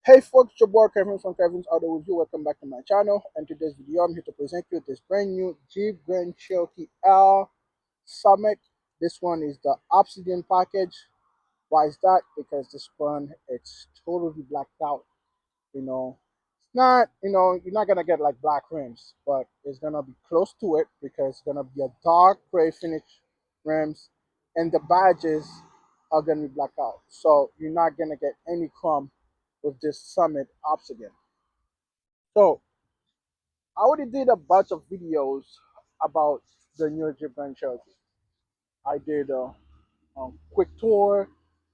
Hey folks, it's your boy Kevin from Kevin's Auto Review. Welcome back to my channel. And today's video, I'm here to present you this brand new Jeep Grand Cherokee L Summit. This one is the Obsidian package. Why is that? Because this one it's totally blacked out. It's not. You're not gonna get like black rims, but it's gonna be close to it because it's gonna be a dark gray finish rims, and the badges are gonna be blacked out. So you're not gonna get any crumb with this Summit Obsidian. So I already did a bunch of videos about the new Jeep Grand Cherokee. I did a quick tour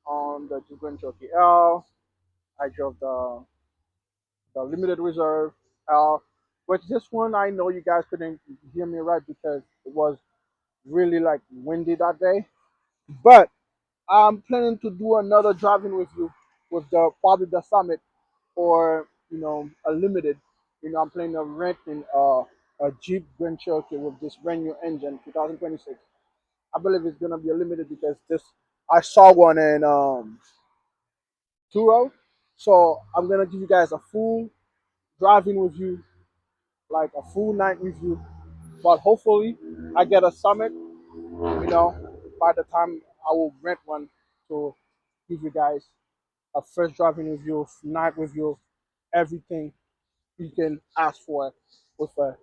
on the Jeep Grand Cherokee L. I drove the limited reserve L. But this one, I know you guys couldn't hear me right because it was really like windy that day. But I'm planning to do another driving review with the probably the Summit or a limited. I'm planning on renting a Jeep Grand Cherokee with this brand new engine, 2026. I believe it's gonna be a limited because this I saw one in Turo, so I'm gonna give you guys a full driving review, like a full night review. But hopefully, I get a Summit. By the time I will rent one to give you guys a first driving review, night review, everything you can ask for with a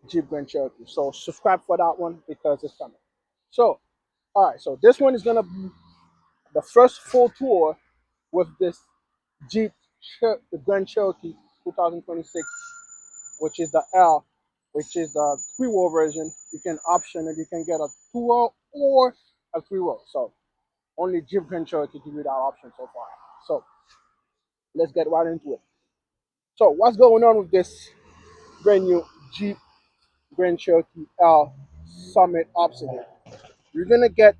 Jeep Grand Cherokee. So subscribe for that one because it's coming. So, all right. So this one is gonna be the first full tour with this Jeep the Grand Cherokee 2026, which is the L, which is the three-wheel version. You can option it. You can get a two-wheel or a three-wheel. So only Jeep Grand Cherokee give you that option so far. So let's get right into it. So what's going on with this brand new Jeep Grand Cherokee L Summit Obsidian? You're gonna get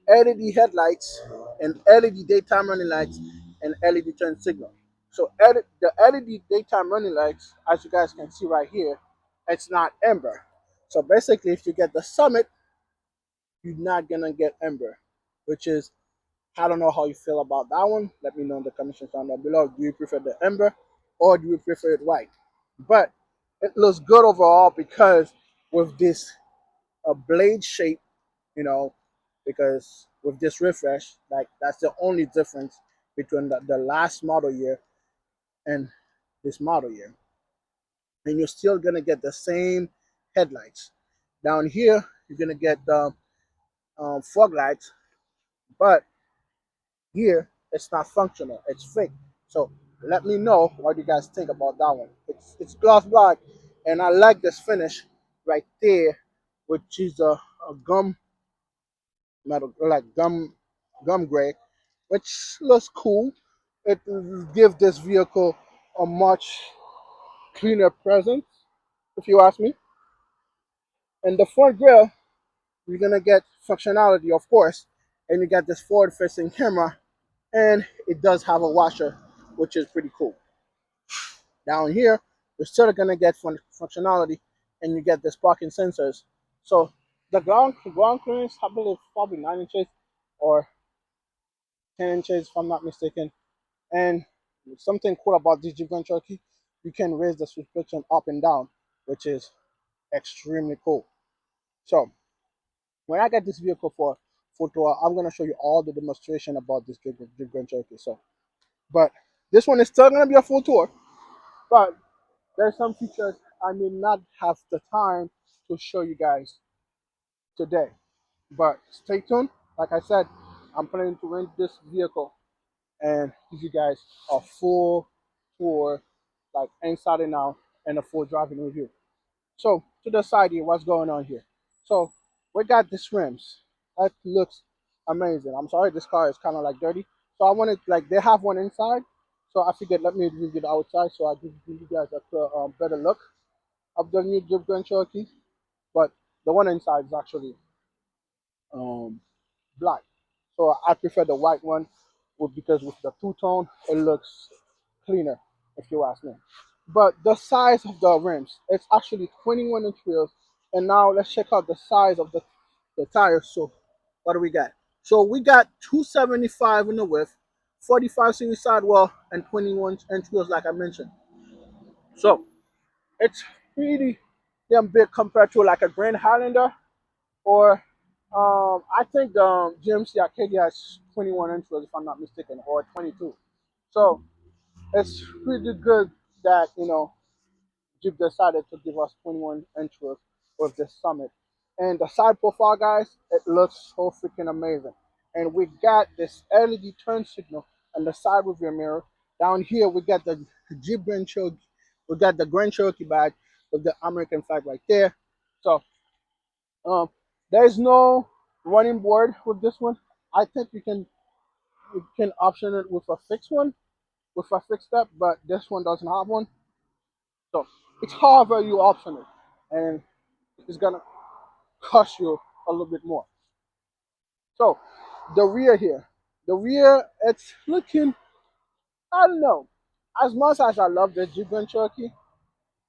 LED headlights and LED daytime running lights and LED turn signal. So the LED daytime running lights, as you guys can see right here, it's not amber. So basically, if you get the Summit, you're not gonna get amber, which is I don't know how you feel about that one. Let me know in the comment section down below. Do you prefer the amber or do you prefer it white? But it looks good overall because with this blade shape, you know, because with this refresh, like that's the only difference between the last model year and this model year. And you're still gonna get the same headlights. Down here, you're gonna get the fog lights, but here it's not functional. It's fake. So let me know what you guys think about that one. It's gloss black, and I like this finish right there, which is a gum metal, like gum gray, which looks cool. It gives this vehicle a much cleaner presence, if you ask me. And the front grille, you're gonna get functionality, of course, and you got this forward-facing camera, and it does have a washer, which is pretty cool. Down here, you're still gonna get functionality, and you get this parking sensors. So the ground clearance, I believe, probably 9 inches or 10 inches, if I'm not mistaken. And something cool about this Jeep Grand Cherokee, you can raise the suspension up and down, which is extremely cool. So when I get this vehicle for full tour, I'm gonna show you all the demonstration about this Jeep Grand Cherokee. So, but this one is still gonna be a full tour, but there's some features I may not have the time to show you guys today. But stay tuned. Like I said, I'm planning to rent this vehicle and give you guys a full tour, like inside and out, and a full driving review. So to the side here, what's going on here? So we got these rims. That looks amazing. I'm sorry, this car is kind of like dirty. So I wanted like they have one inside. So I figured let me review it outside so I give you guys a better look of the new Jeep Grand Cherokee. But the one inside is actually um, black. So I prefer the white one because with the two-tone, it looks cleaner, if you ask me. But the size of the rims, it's actually 21-inch wheels. And now let's check out the size of the tires. So what do we got? So we got 275 in the width, 45 series sidewall, and 21-inch wheels, like I mentioned. So it's pretty damn big compared to like a Grand Highlander or I think the GMC Acadia has 21 inch wheels, if I'm not mistaken, or 22. So it's pretty good that Jeep decided to give us 21 inch with this Summit. And the side profile, guys, it looks so freaking amazing. And we got this LED turn signal on the side rear mirror. Down here, we got the Jeep Grand Cherokee. We got the Grand Cherokee badge with the American flag right there. So um, there's no running board with this one. I think you can option it with a fixed one, with a fixed step, but this one doesn't have one. So it's however you option it, and it's gonna cost you a little bit more. So the rear here, the rear, it's looking, I don't know. As much as I love the Jeep Grand Cherokee,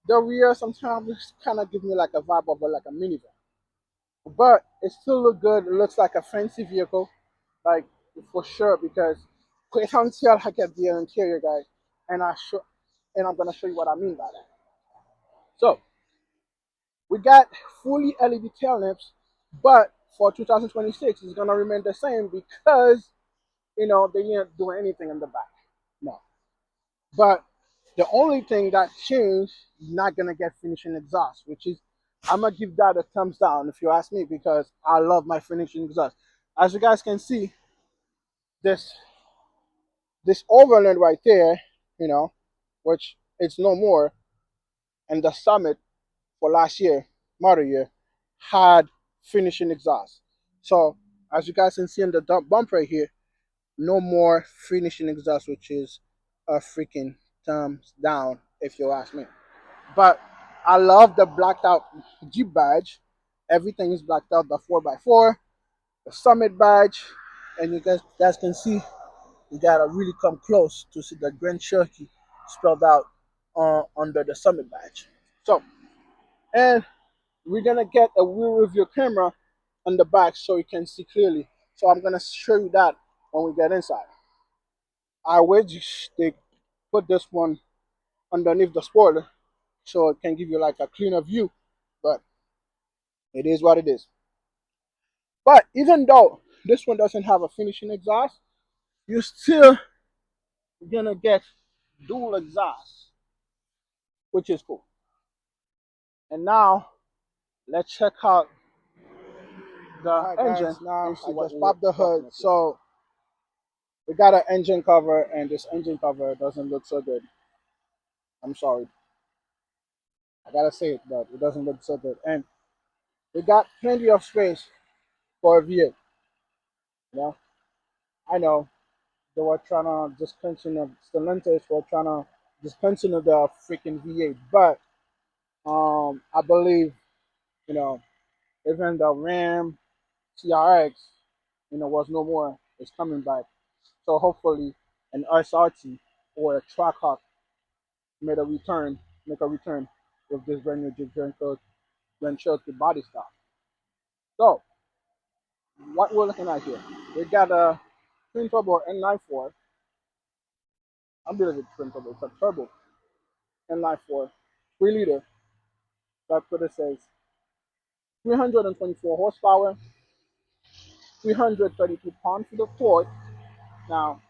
the rear sometimes kind of gives me like a vibe of like a minivan. But it still look good. It looks like a fancy vehicle, like for sure. Because wait until I get the interior, guys, and I'm gonna show you what I mean by that. So we got fully LED tail lamps, but for 2026, it's gonna remain the same because they didn't do anything in the back. No, but the only thing that changed, not gonna get finishing exhaust, which is I'm gonna give that a thumbs down if you ask me because I love my finishing exhaust. As you guys can see, this this overland right there, you know, which it's no more, and the Summit for last year, model year, had finishing exhaust. So as you guys can see in the bump right here, no more finishing exhaust, which is a freaking thumbs down if you ask me. But I love the blacked out Jeep badge. Everything is blacked out. The 4x4, the Summit badge, and you guys can see you gotta really come close to see the Grand Cherokee spelled out under the Summit badge. So, and we're gonna get a rear view camera on the back so you can see clearly. So I'm gonna show you that when we get inside. I wish they put this one underneath the spoiler so it can give you like a cleaner view, but it is what it is. But even though this one doesn't have a finishing exhaust, you still gonna get dual exhaust, which is cool. And now let's check out the engine. Guys, now I just popped the hood, so we got an engine cover, and this engine cover doesn't look so good. I'm sorry, I gotta say it, but it doesn't look so good. And we got plenty of space for a V8. You know, I know they were trying to discontinue Stellantis were trying to discontinue the freaking V8, but I believe you know even the Ram TRX was no more. It's coming back. So hopefully an SRT or a Trackhawk made a return, make a return with this brand new Jeep Grand Cherokee body style. So what we're looking at here, we got a twin turbo N94. I believe it's twin turbo. It's a turbo N94, 3 liter. That's what it says. 324 horsepower, 332 pound-feet of torque. Now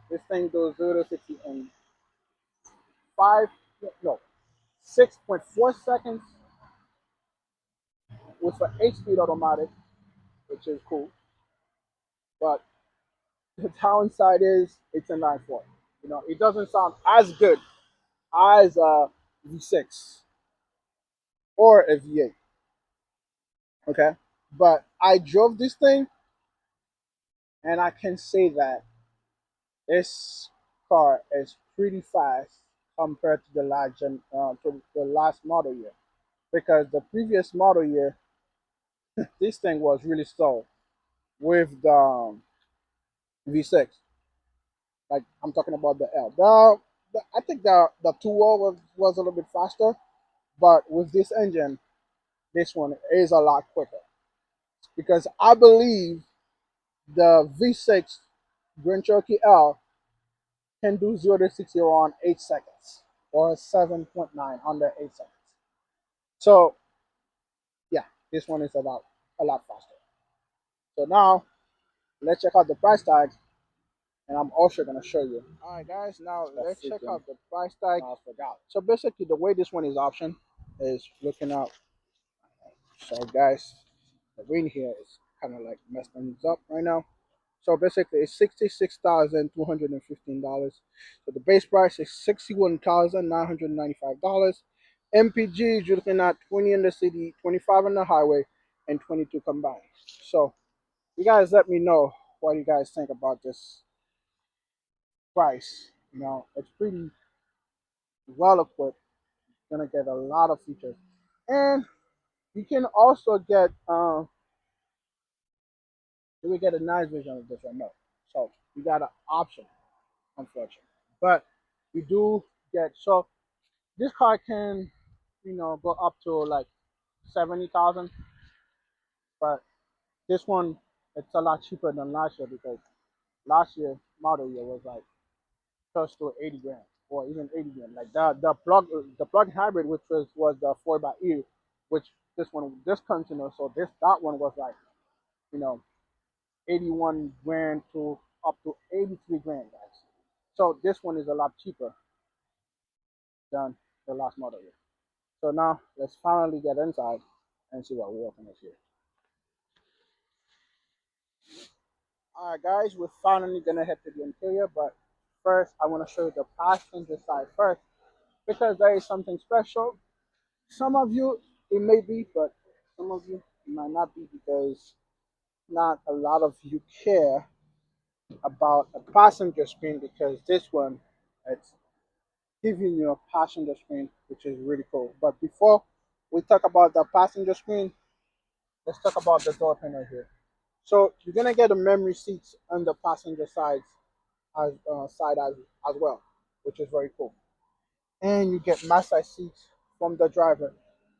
this thing goes 0 to 60 in five, no, 6.4 seconds with an 8-speed automatic, which is cool. But the downside is it's a 9.4. It doesn't sound as good as a V6 or a V8. Okay, but I drove this thing, and I can say that this car is pretty fast compared to the last model year. Because the previous model year, this thing was really slow with the V6. Like I'm talking about the L. I think the 2.0 was a little bit faster, but with this engine, this one is a lot quicker. Because I believe the V6 Grand Cherokee L can do 0 to 60 around 8 seconds or 7.9 under 8 seconds. So yeah, this one is about a lot faster. So now let's check out the price tag, and I'm also gonna show you. All right, guys. Now let's check out the price tag. I forgot. So basically, the way this one is optioned is looking out. So guys, the green here is kind of like messed things up right now. So basically, it's $66,215. So the base price is $61,995. MPG, you're looking at 20 in the city, 25 on the highway, and 22 combined. So you guys let me know what you guys think about this price. It's pretty well equipped. Gonna get a lot of features, and you can also get you will get a nice version of this remote. So you got an option, unfortunately, but you do get so this car can go up to like 70,000, but this one it's a lot cheaper than last year because last year model year was like close to 80 grand or even 80 grand. Like the plug hybrid, which was the 4xe, which this comes so that one was like you know 81 grand to up to 83 grand, guys. So this one is a lot cheaper than the last model year. So now let's finally get inside and see what we're working with here. All right, guys, we're finally gonna head to the interior, but first I want to show you the passenger side first because there is something special. Some of you it may be, but some of you it might not be because not a lot of you care about a passenger screen because this one it's giving you a passenger screen, which is really cool. But before we talk about the passenger screen, let's talk about the door panel here. So you're gonna get a memory seats on the passenger side as well, which is very cool. And you get massage seats from the driver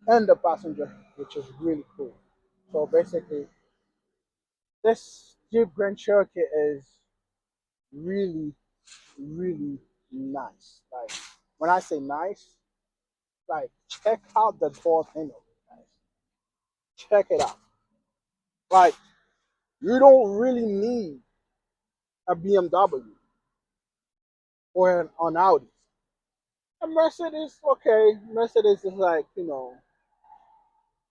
and the passenger, which is really cool. So basically, this Jeep Grand Cherokee is really, really nice. Like when I say nice, like check out the door panel, guys. Check it out. Like you don't really need a BMW or an Audi. A Mercedes, okay, Mercedes is like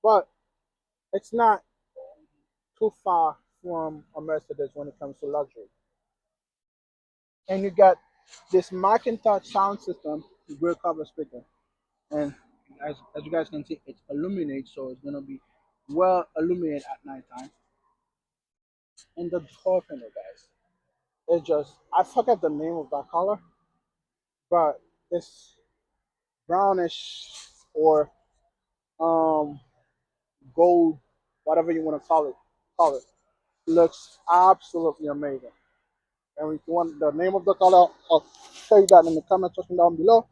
but it's not too far from a Mercedes when it comes to luxury. And you got this Macintosh sound system, rear cover speaker, and as you guys can see, it's illuminated, so it's gonna be well illuminated at nighttime. And the door panel, guys, it's just I forget the name of that color, but this brownish or um gold, whatever you want to call it, looks absolutely amazing. And if you want the name of the color, I'll show you that in the comment section down below.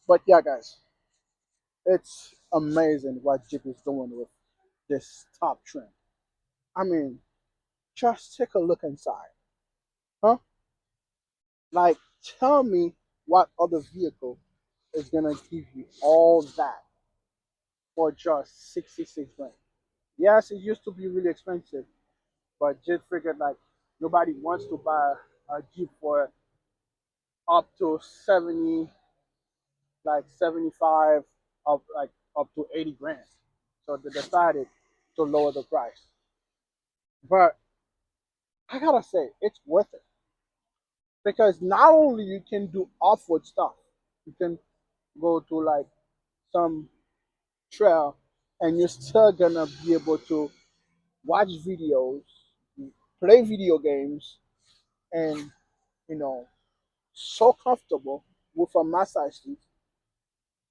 But yeah, guys, it's amazing what Jeep is doing with this top trim. I mean, just take a look inside, huh? Like, tell me what other vehicle is gonna give you all that for just 66 grand. Yes, it used to be really expensive, but Jeep figured like nobody wants to buy a Jeep for up to 70, like 75, up to 80 grand. So they decided to lower the price. But I gotta say, it's worth it because not only you can do off-road stuff, you can go to like some trail, and you're still gonna be able to watch videos, play video games, and you know, so comfortable with a massage seat.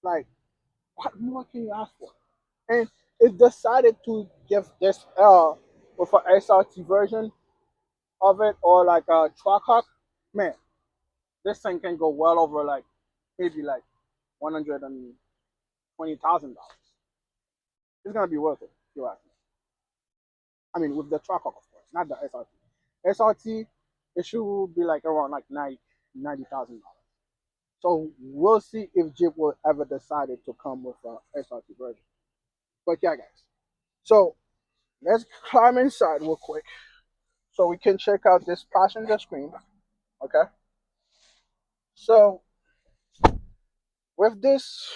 Like, what more can you ask for? And it decided to give this with an SRT version of it or like a truck hawk. Man, this thing can go well over like maybe like $120,000. It's gonna be worth it if you ask me. I mean, with the truck hawk, of course, not the SRT. SRT it should be like around like 90,000 dollars. So we'll see if Jeep will ever decide to come with a SRT version. But yeah, guys. So let's climb inside real quick so we can check out this passenger screen. Okay. So with this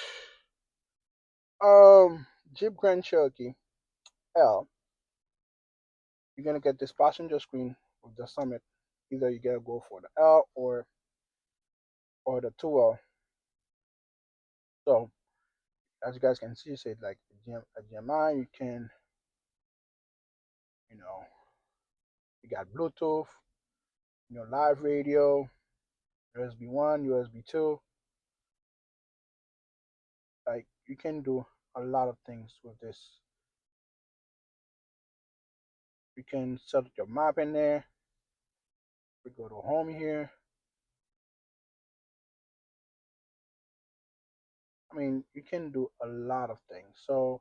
Jeep Grand Cherokee L, you're gonna get this passenger screen with the Summit. Either you gotta go for the L or the 2L. So as you guys can see, say like a GMI, you can, you know, you got Bluetooth, live radio, USB one, USB two. Like you can do a lot of things with this. You can set your map in there. We go to home here. I mean, you can do a lot of things. So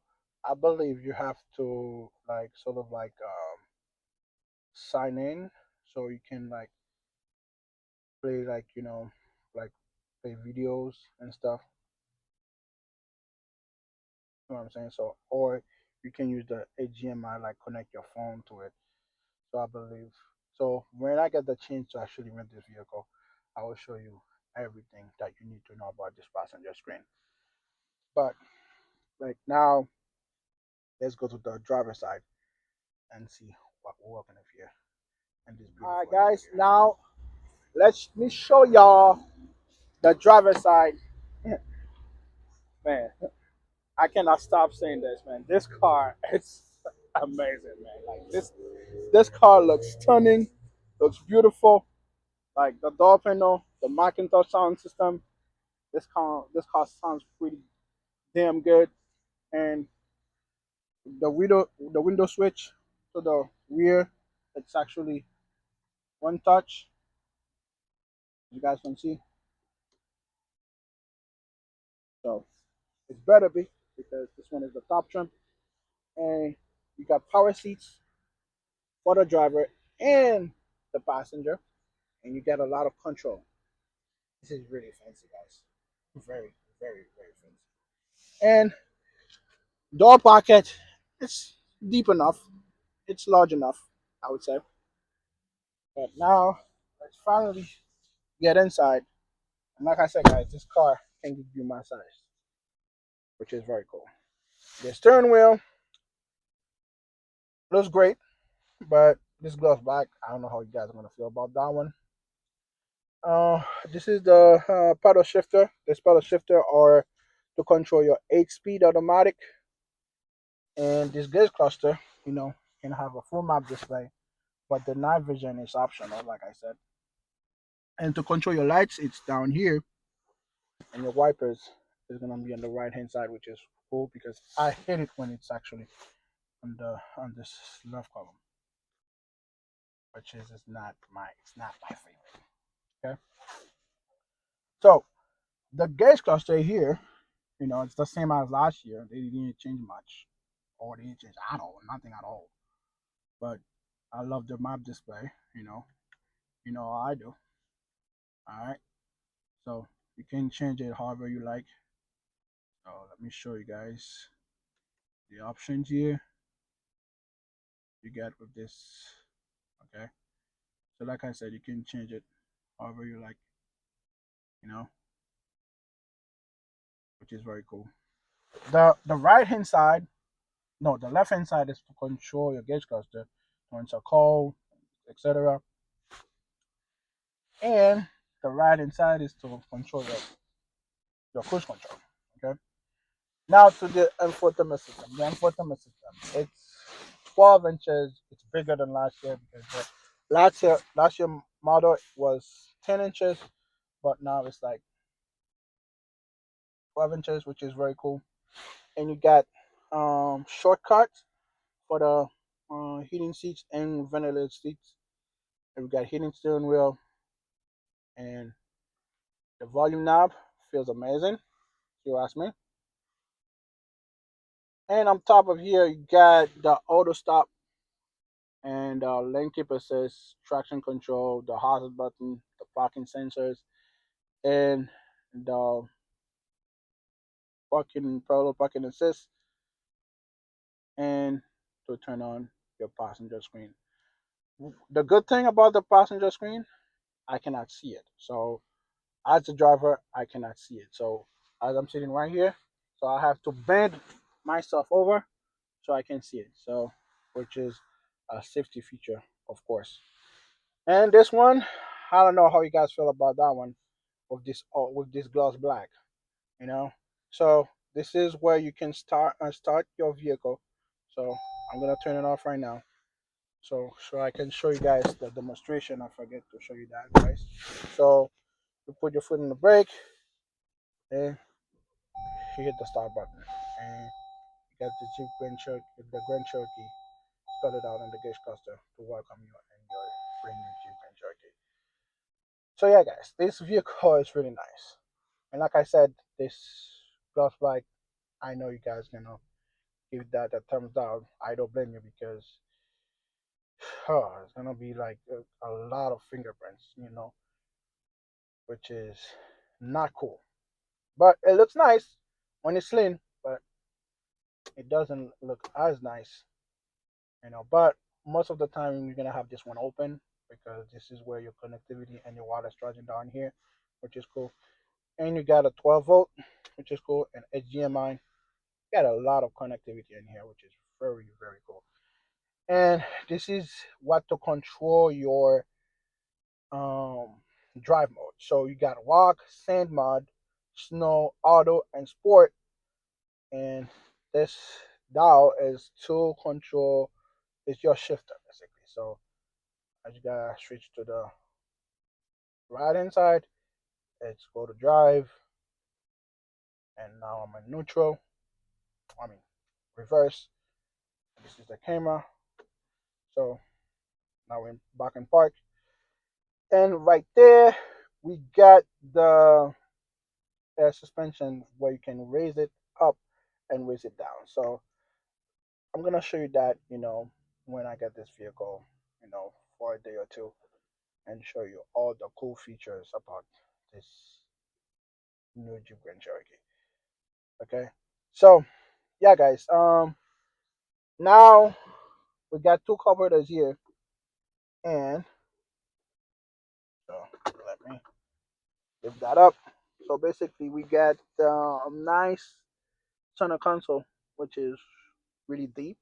I believe you have to like sort of like sign in so you can like play like like play videos and stuff. You know what I'm saying? So or you can use the HDMI like connect your phone to it. So I believe so when I get the chance to actually rent this vehicle, I will show you everything that you need to know about this passenger screen. But like now, let's go to the driver side and see what we're working with here. And this beautiful. All right, guys. Interior. Now let me show y'all the driver side. Man, I cannot stop saying this, man. This car, it's amazing, man. Like this car looks stunning, looks beautiful. Like the door panel, the Macintosh sound system. This car sounds pretty damn good. And the window switch to the rear, it's actually one touch. As you guys can see. So it's better be because this one is the top trim, and you got power seats for the driver and the passenger, and you get a lot of control. This is really fancy, guys. Very, very, very fancy. And door pocket, it's deep enough. It's large enough, I would say. But now let's finally get inside. And like I said, guys, this car can give you my size, which is very cool. The steering wheel looks great, but this glove back, I don't know how you guys are gonna feel about that one. Uh, this is the paddle shifter. This paddle shifter are to control your 8-speed automatic, and this gauge cluster, can have a full map display, but the night vision is optional, like I said. And to control your lights, it's down here, and your wipers is gonna be on the right hand side, which is cool because I hate it when it's actually on this left column, which is it's not my favorite. Okay, so the gauge cluster here, it's the same as last year. They didn't change much, or they didn't change at all, nothing at all. But I love the map display. How I do. All right, so you can change it however you like. So let me show you guys the options here you get with this. Okay, so like I said, you can change it however you like. You know, which is very cool. The right hand side, no, the left hand side is to control your gauge cluster, to answer call, etc. And the right hand side is to control your cruise control. Okay. Now to the infotainment system. The infotainment system. It's 12 inches. It's bigger than last year because last year model was 10 inches, but now it's like 12 inches, which is very cool. And you got shortcuts for the heating seats and ventilated seats. And we got heating steering wheel, and the volume knob feels amazing, if you ask me. And on top of here, you got the auto stop and lane keep assist, traction control, the hazard button, the parking sensors, and the parallel parking assist, and to turn on your passenger screen. The good thing about the passenger screen, I cannot see it. So as a driver, I cannot see it. So as I'm sitting right here, so I have to bend myself over so I can see it. So which is a safety feature, of course. And this one, I don't know how you guys feel about that one with this gloss black, you know. So this is where you can start your vehicle. So I'm gonna turn it off right now. So I can show you guys the demonstration. I forget to show you that, guys. So you put your foot in the brake and you hit the start button, and you get the Grand Cherokee spell it out on the gauge cluster to welcome you in your brand new Jeep Grand Cherokee. So yeah, guys, this vehicle is really nice, and like I said, this gloss black, I know you guys gonna give that a thumbs down. I don't blame you because it's gonna be like a lot of fingerprints, which is not cool. But it looks nice when it's clean, but it doesn't look as nice. But most of the time you're gonna have this one open because this is where your connectivity and your wireless charging down here, which is cool. And you got a 12 volt, which is cool, and HDMI. You got a lot of connectivity in here, which is very, very cool. And this is what to control your um drive mode. So you got walk, sand mod, snow, auto, and sport. And this dial is to control, it's your shifter basically. So I just gotta switch to the right hand side. It's go to drive, and now I'm in neutral. I mean reverse. This is the camera. So now we're back in park, and right there we got the suspension where you can raise it up and raise it down. So I'm gonna show you that, when I get this vehicle, for a day or two, and show you all the cool features about this new Jeep Grand Cherokee. Okay, so yeah, guys. Now we got two carburetors here, and so let me lift that up. So basically, we got a nice center console, which is really deep,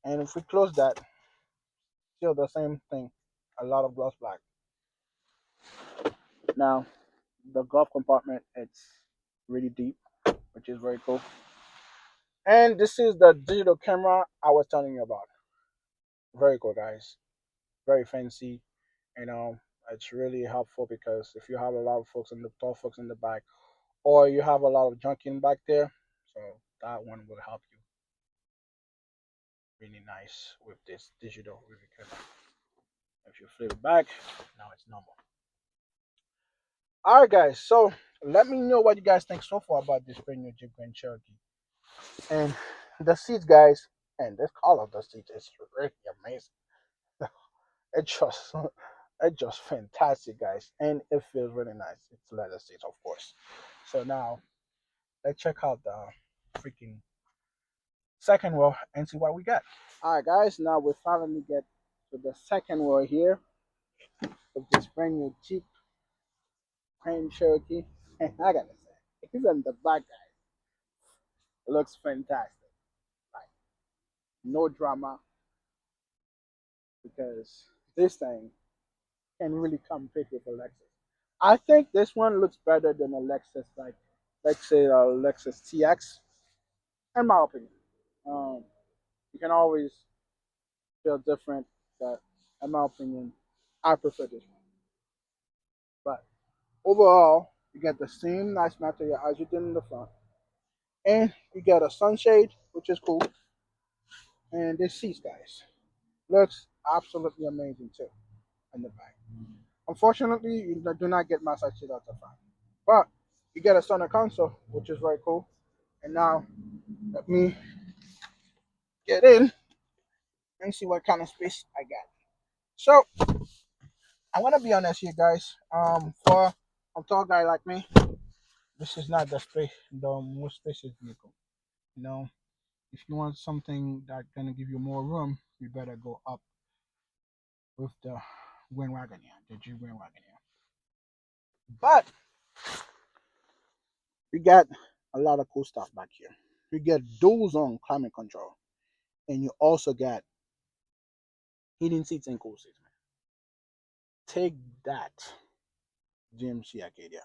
and if we close that, still the same thing, a lot of gloss black. Now the glove compartment, it's really deep, which is very cool. And this is the digital camera I was telling you about. Very cool, guys. Very fancy. You know, it's really helpful because if you have a lot of folks in the tall folks in the back, or you have a lot of junk in back there, so that one will help you really nice with this digital review camera. If you flip it back, now it's normal. All right, guys. So let me know what you guys think so far about this brand new Jeep Grand Cherokee. And the seats, guys, and this color of the seats is really amazing. It's just it's just fantastic, guys, and it feels really nice. It's leather seats, of course. So now let's check out the freaking second row and see what we got. All right, guys. Now we finally get to the second row here of this brand new Jeep Grand Cherokee. And I gotta say, even the back guy looks fantastic. Like no drama because this thing can really compete with a Lexus. I think this one looks better than a Lexus, like let's say a Lexus TX, in my opinion. Um, you can always feel different, but in my opinion, I prefer this one. But overall, you get the same nice material as you did in the front, and you get a sunshade, which is cool, and this seats, guys, looks absolutely amazing too in the back. Unfortunately, you do not get massage seat at the front, but you get a center console, which is very cool. And now let me get in Let me see what kind of space I got. So I'm gonna be honest here, guys. For a tall guy like me, this is not the most spacious vehicle. You know, if you want something that's gonna give you more room, you better go up with the Grand Wagoneer, the Jeep Grand Wagoneer. But we got a lot of cool stuff back here. You get dual zone climate control, and you also got heating seats and cool seats. Man. Take that, GMC Acadia.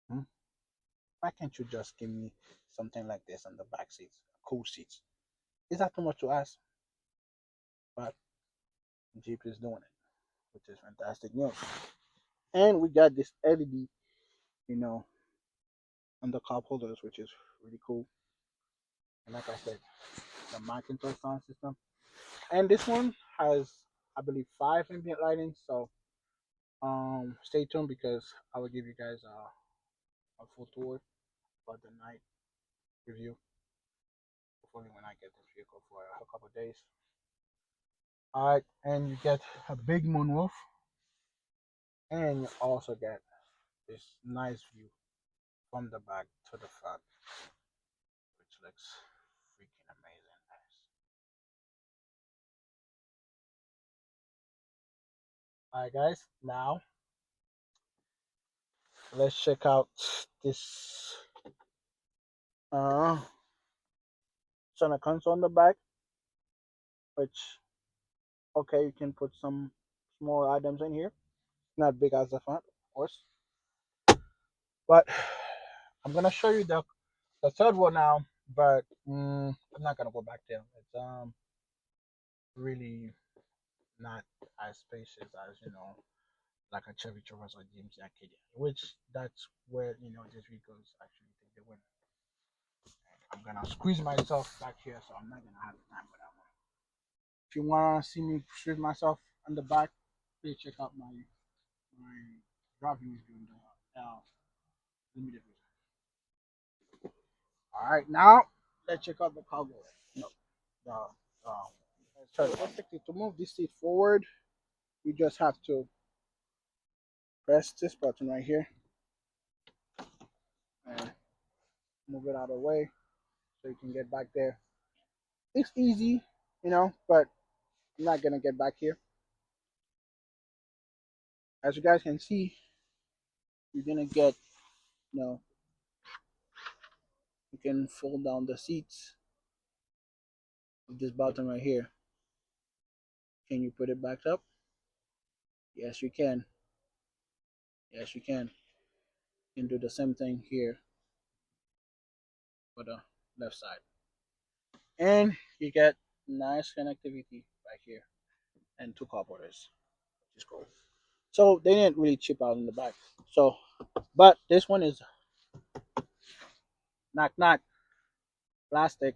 Hmm? Why can't you just give me something like this on the back seats, cool seats? Is that too much to ask? But Jeep is doing it, which is fantastic news. And we got this LED, you know, on the cup holders, which is really cool. And like I said, the Macintosh sound system. And this one has, I believe, 5 ambient lighting. So stay tuned because I will give you guys a full tour about the night review. Hopefully, when I get this vehicle for a couple of days. All right, and you get a big moonroof, and you also get this nice view from the back to the front, which looks freaking amazing, guys. All right, guys. Now let's check out this center console on the back, which okay, you can put some small items in here. Not big as the front, of course, but I'm gonna show you the third one now. But I'm not gonna go back there. It's really not as spacious as like a Chevy Traverse or GMC Acadia, which that's where these vehicles actually take the win. I'm gonna squeeze myself back here, so I'm not gonna have time for that one. If you wanna see me squeeze myself on the back, please check out my driving review in the limited version. All right, now let's check out the cargo. No, the so basically to move this seat forward, you just have to press this button right here and move it out of the way so you can get back there. It's easy, but I'm not gonna get back here. As you guys can see, you're gonna get, you know, you can fold down the seats with this button right here. Can you put it back up? Yes, you can. Yes, you can. You can do the same thing here for the left side. And you get nice connectivity right here and two cup holders, which is cool. So they didn't really chip out in the back. So, but this one is knock knock plastic.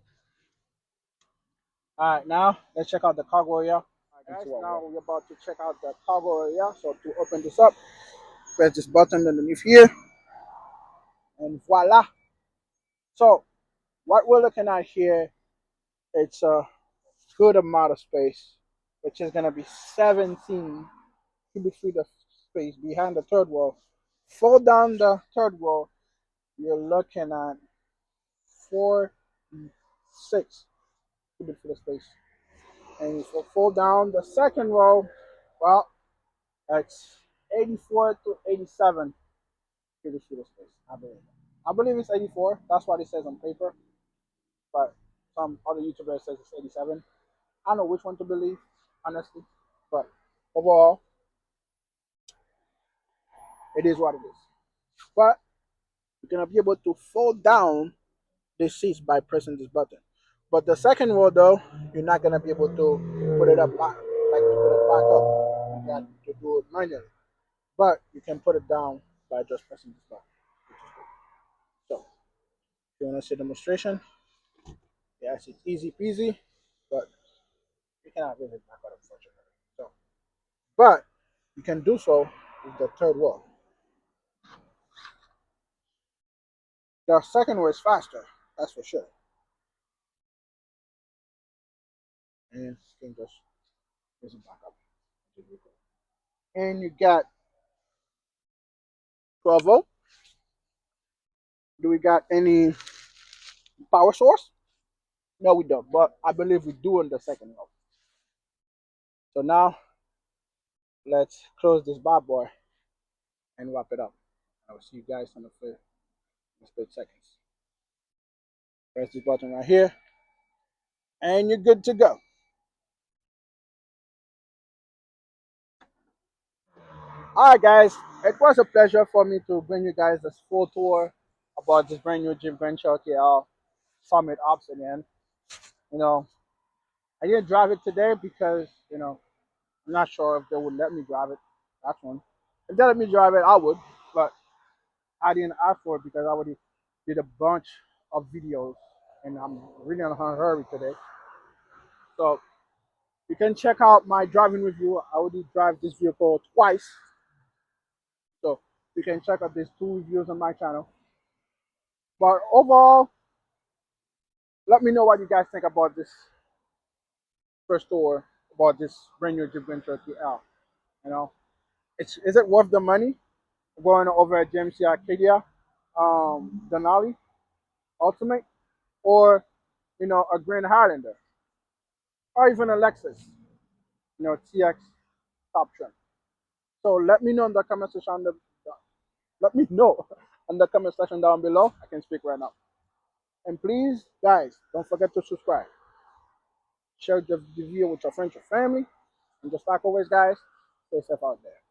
All right, now let's check out the cargo area. All right, guys, now we're about to check out the cargo area. So to open this up, press this button underneath here, and voila. So what we're looking at here, it's a good amount of space, which is gonna be 17 cubic feet of space behind the third wall. Fold down the third wall, you're looking at 46 cubic feet of space. And if you fold down the second row, well, that's 84 to 87 cubic feet of space, I believe. I believe it's 84. That's what it says on paper. But some other YouTubers says it's 87. I don't know which one to believe, honestly. But overall, it is what it is. But you're gonna be able to fold down the seats by pressing this button. But the second row, though, you're not gonna be able to put it up back, like to put it back up. You got to do it manually. But you can put it down by just pressing this button, which is good. So if you wanna see a demonstration, yes, it's easy peasy, but you cannot really back up, unfortunately. So, but you can do so with the third row. The second row is faster, that's for sure. and you can just raise it back up. And you got 12 volt. Do we got any power source? No, we don't, but I believe we do in the second one. So now let's close this bad boy and wrap it up. I will see you guys on the flip in split seconds. Press this button right here, and you're good to go. All right, guys, it was a pleasure for me to bring you guys this full tour about this brand new Jeep Grand Cherokee L Summit Obsidian. You know, I didn't drive it today because I'm not sure if they would let me drive it. That's one. If they let me drive it, I would, but I didn't ask for it because I already did a bunch of videos, and I'm really in a hurry today. So you can check out my driving review. I already drive this vehicle twice, so you can check out these two reviews on my channel. But overall, let me know what you guys think about this first tour, about this brand new Jeep Grand Cherokee L. You know, is it worth the money going over at GMC Arcadia, Denali Ultimate, or a Grand Highlander, or even a Lexus, TX top trim. So let me know in the comment section. Let me know in the comment section down below. I can speak right now. And please, guys, don't forget to subscribe. Share the video with your friends, your family, and just like always, guys, stay safe out there.